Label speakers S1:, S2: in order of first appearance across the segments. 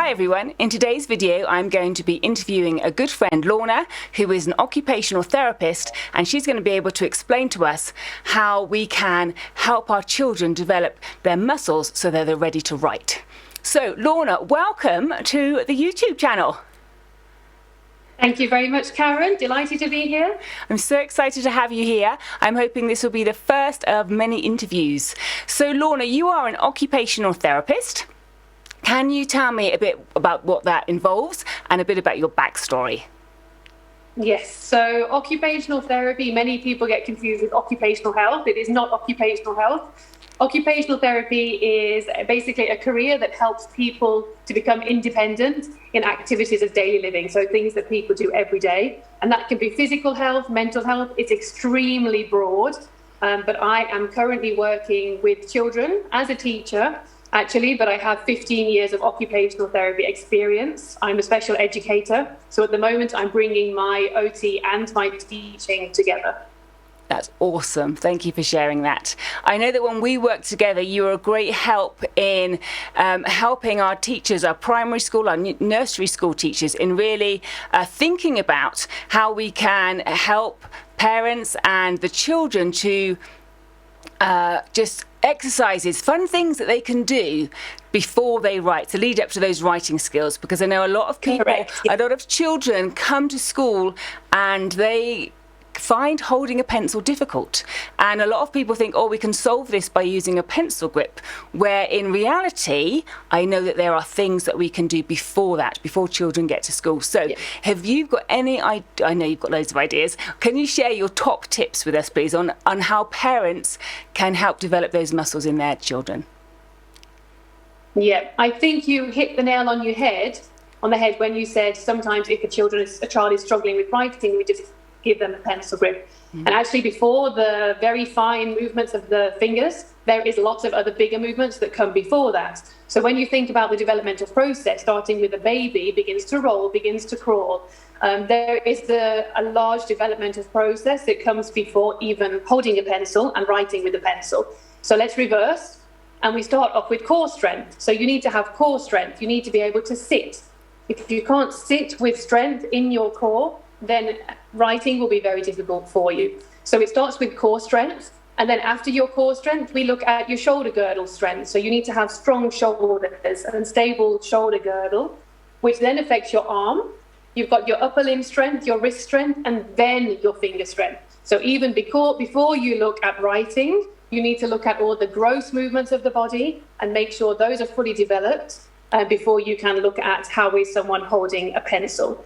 S1: Hi everyone, in today's video I'm going to be interviewing a good friend Lorna, who is an occupational therapist, and she's going to be able to explain to us how we can help our children develop their muscles so that they're ready to write. So Lorna, welcome to the YouTube channel.
S2: Thank you very much, Karen. Delighted to be here.
S1: I'm so excited to have you here. I'm hoping this will be the first of many interviews. So Lorna, you are an occupational therapist. Can you tell me a bit about what that involves and a bit about your backstory?
S2: Yes, so occupational therapy, many people get confused with occupational health. It is not occupational health. Occupational therapy is basically a career that helps people to become independent in activities of daily living, so things that people do every day. And that can be physical health, mental health. It's extremely broad, but I am currently working with children as a teacher, actually, but I have 15 years of occupational therapy experience. I'm a special educator, so at the moment I'm bringing my OT and my teaching together.
S1: That's awesome. Thank you for sharing that. I know that when we worked together, you were a great help in helping our teachers, our primary school, our nursery school teachers, in really thinking about how we can help parents and the children to just exercises, fun things that they can do before they write to lead up to those writing skills, because I know a lot of people, a lot of children come to school and they find holding a pencil difficult, and a lot of people think, oh, we can solve this by using a pencil grip, where in reality I know that there are things that we can do before that, before children get to school. So have you got any, I know you've got loads of ideas, can you share your top tips with us please on how parents can help develop those muscles in their children?
S2: Yeah, I think you hit the nail on the head when you said sometimes if a child is struggling with writing, we just give them a pencil grip. And actually, before the very fine movements of the fingers, there is lots of other bigger movements that come before that. So when you think about the developmental process, starting with a baby, begins to roll, begins to crawl, there is a large developmental process that comes before even holding a pencil and writing with a pencil. So let's reverse, and we start off with core strength. So you need to have core strength. You need to be able to sit. If you can't sit with strength in your core, then writing will be very difficult for you. So it starts with core strength, and then after your core strength, we look at your shoulder girdle strength. So you need to have strong shoulders and stable shoulder girdle, which then affects your arm. You've got your upper limb strength, your wrist strength, and then your finger strength. So even before you look at writing, you need to look at all the gross movements of the body and make sure those are fully developed before you can look at how is someone holding a pencil.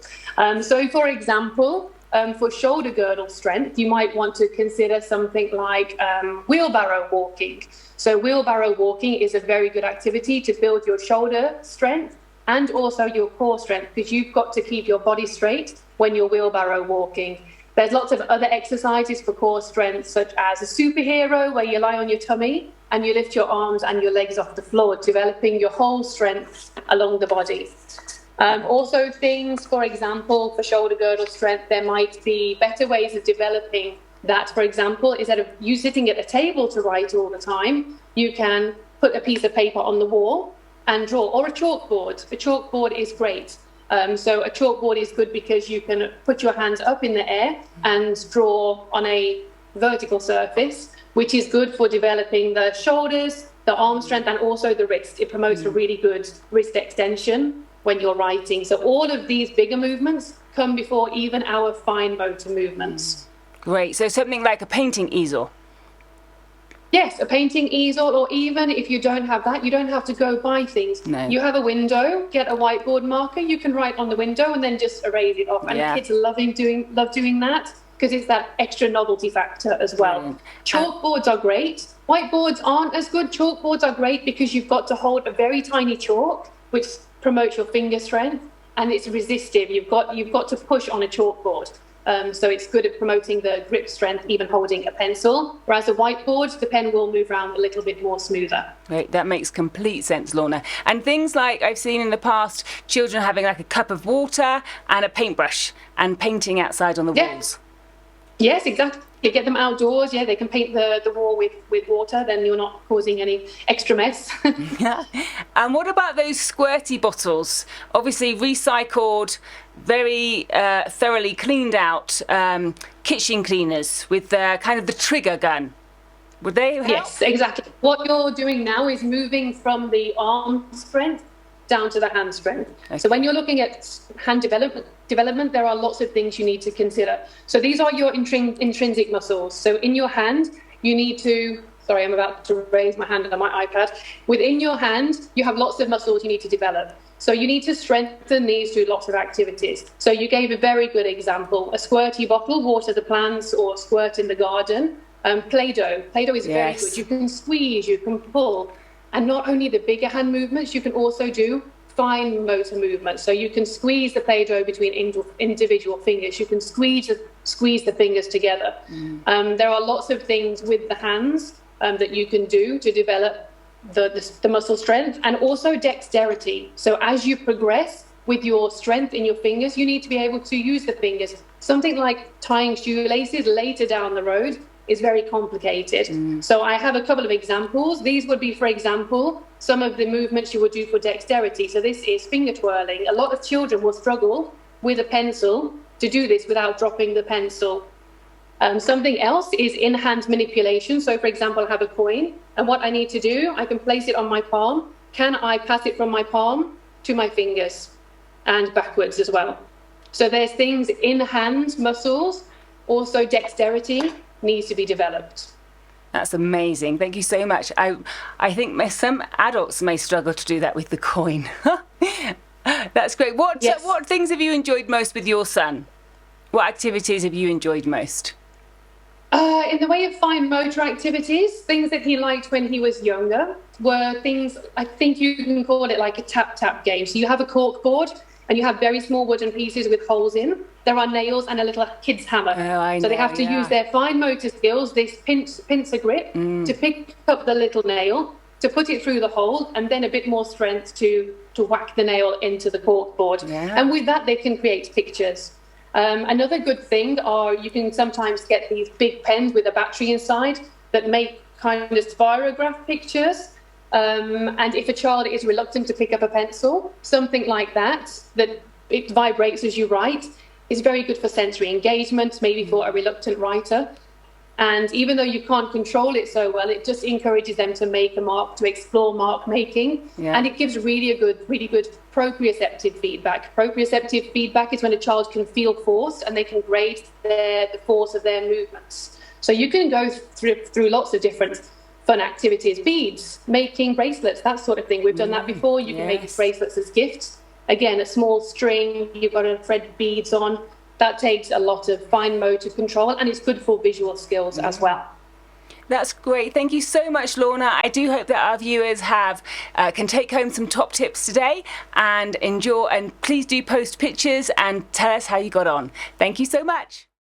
S2: So for example, for shoulder girdle strength, you might want to consider something like wheelbarrow walking. So wheelbarrow walking is a very good activity to build your shoulder strength and also your core strength, because you've got to keep your body straight when you're wheelbarrow walking. There's lots of other exercises for core strength, such as a superhero, where you lie on your tummy and you lift your arms and your legs off the floor, developing your whole strength along the body. Also things, for example, for shoulder girdle strength, there might be better ways of developing that. For example, instead of you sitting at a table to write all the time, you can put a piece of paper on the wall and draw, or a chalkboard. A chalkboard is great. So a chalkboard is good because you can put your hands up in the air and draw on a vertical surface, which is good for developing the shoulders, the arm strength, and also the wrist. It promotes a really good wrist extension when you're writing. So all of these bigger movements come before even our fine motor movements.
S1: Great. So something like a painting easel.
S2: Yes, a painting easel, or even if you don't have that, you don't have to go buy things.
S1: No.
S2: You have a window, get a whiteboard marker, you can write on the window and then just erase it off. And kids love doing that, because it's that extra novelty factor as well. Brilliant. Chalkboards are great. Whiteboards aren't as good. Chalkboards are great because you've got to hold a very tiny chalk, which promotes your finger strength, and it's resistive. You've got to push on a chalkboard. So it's good at promoting the grip strength, even holding a pencil. Whereas a whiteboard, the pen will move around a little bit more smoother.
S1: Right, that makes complete sense, Lorna. And things like I've seen in the past, children having like a cup of water and a paintbrush and painting outside on the walls.
S2: Yes, exactly. You get them outdoors, yeah, they can paint the wall with water, then you're not causing any extra mess.
S1: Yeah. And what about those squirty bottles? Obviously recycled, very thoroughly cleaned out kitchen cleaners with kind of the trigger gun. Would they help?
S2: Yes, exactly. What you're doing now is moving from the arm strength down to the hand strength. Okay. So when you're looking at hand development, there are lots of things you need to consider. So these are your intrinsic muscles. So in your hand, you need to, sorry, I'm about to raise my hand on my iPad. Within your hand, you have lots of muscles you need to develop. So you need to strengthen these through lots of activities. So you gave a very good example, a squirty bottle, water the plants, or squirt in the garden. Play-Doh. Play-Doh is very good. You can squeeze, you can pull. And not only the bigger hand movements, you can also do fine motor movements. So you can squeeze the Play-Doh between individual fingers. You can squeeze the fingers together. There are lots of things with the hands that you can do to develop the muscle strength, and also dexterity. So as you progress with your strength in your fingers, you need to be able to use the fingers. Something like tying shoelaces later down the road is very complicated. So I have a couple of examples. These would be, for example, some of the movements you would do for dexterity. So this is finger twirling. A lot of children will struggle with a pencil to do this without dropping the pencil. Something else is in-hand manipulation. So, for example, I have a coin, and what I need to do, I can place it on my palm. Can I pass it from my palm to my fingers and backwards as well? So there's things in-hand muscles, also dexterity needs to be developed.
S1: That's amazing. Thank you so much. I think some adults may struggle to do that with the coin. That's great. What things have you enjoyed most with your son? What activities have you enjoyed most?
S2: In the way of fine motor activities, things that he liked when he was younger were things, I think you can call it like a tap-tap game. So you have a cork board and you have very small wooden pieces with holes in. There are nails and a little kid's hammer. So they have to use their fine motor skills, this pincer grip, to pick up the little nail, to put it through the hole, and then a bit more strength to whack the nail into the cork board. And with that, they can create pictures. Another good thing are you can sometimes get these big pens with a battery inside that make kind of spirograph pictures. And if a child is reluctant to pick up a pencil, something like that it vibrates as you write, is very good for sensory engagement, maybe for a reluctant writer. And even though you can't control it so well, it just encourages them to make a mark, to explore mark making. And it gives really good proprioceptive feedback. Proprioceptive feedback is when a child can feel force and they can grade the force of their movements. So you can go through lots of different fun activities, beads, making bracelets, that sort of thing. We've done that before. You can make bracelets as gifts. Again, a small string, you've got to thread beads on. That takes a lot of fine motor control, and it's good for visual skills as well.
S1: That's great. Thank you so much, Lorna. I do hope that our viewers can take home some top tips today and enjoy. And please do post pictures and tell us how you got on. Thank you so much.